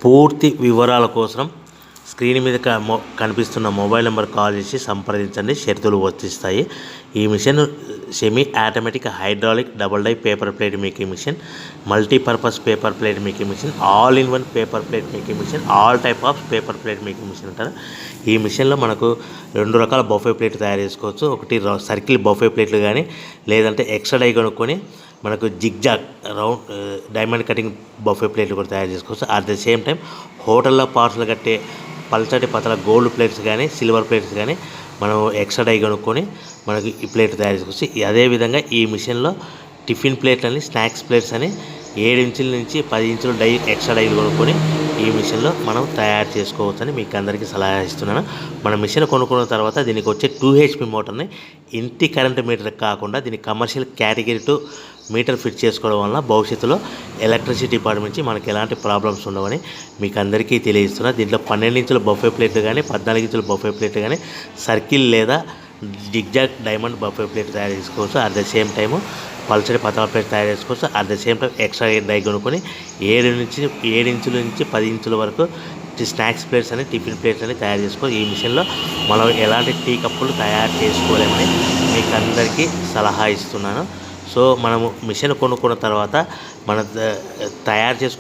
పూర్తి వివరాల కోసం స్క్రీన్ మీద కనిపిస్తున్న మొబైల్ నెంబర్ కాల్ చేసి సంప్రదించండి. షరతులు వర్తిస్తాయి. ఈ machine semi automatic hydraulic double die paper plate making machine, multipurpose paper plate making machine, all in one paper plate making machine, all type of paper plate making machine అంటారు. ఈ మిషన్లో మనకు 2 రకాల బఫే ప్లేట్ తయారు చేసుకోవచ్చు. ఒకటి circle buffet ప్లేట్లు కానీ, లేదంటే ఎక్స్ట్రా డై కొనుక్కొని మనకు zigzag round diamond cutting buffet ప్లేట్లు కూడా తయారు చేసుకోవచ్చు. అట్ ద సేమ్ టైం హోటల్లో పార్సల్ కట్టే పల్చటి పతల గోల్డ్ ప్లేట్స్ కానీ, సిల్వర్ ప్లేట్స్ కానీ మనం ఎక్స్ట్రా డై కొనుక్కొని మనకి ఈ ప్లేట్ తయారు చేసుకోవచ్చు. అదేవిధంగా ఈ మిషన్లో టిఫిన్ ప్లేట్లు అని, స్నాక్స్ ప్లేట్స్ అని 7 ఇంచుల నుంచి 10 ఇంచుల డై ఎక్స్ట్రా డైలు కొనుక్కొని ఈ మిషన్లో మనం తయారు చేసుకోవచ్చని మీకు అందరికీ సలహా ఇస్తున్నాను. మన మిషన్ కొనుక్కున్న తర్వాత దీనికి వచ్చే 2 HP మోటార్ని ఇంటి కరెంట్ మీటర్ కాకుండా దీనికి కమర్షియల్ కేటగిరీ 2 మీటర్ ఫిట్ చేసుకోవడం వల్ల భవిష్యత్తులో ఎలక్ట్రిసిటీ డిపార్ట్మెంట్ నుంచి మనకి ఎలాంటి ప్రాబ్లమ్స్ ఉండవని మీకు అందరికీ తెలియజేస్తున్నా. దీంట్లో 12 ఇంచుల బఫే ప్లేట్లు కానీ, 14 ఇంచుల బఫే ప్లేట్లు కానీ, సర్కిల్ లేదా జిగ్జాగ్ డైమండ్ బఫే ప్లేట్ తయారు చేసుకోవచ్చు. అట్ ద సేమ్ టైము పల్చడి పతల ప్లేట్ తయారు చేసుకోవచ్చు. At the same time extra die కొనుక్కొని 7 ఇంచుల నుంచి 10 ఇంచుల వరకు స్నాక్స్ ప్లేట్స్ అని, టిఫిన్ ప్లేట్స్ అని తయారు చేసుకోవచ్చు. ఈ మిషన్లో మనం ఎలాంటి టీ కప్పులు తయారు చేసుకోలేమని మీకు అందరికీ సలహా ఇస్తున్నాను. సో మనము మిషన్ కొనుక్కున్న తర్వాత మన తయారు చేసుకున్న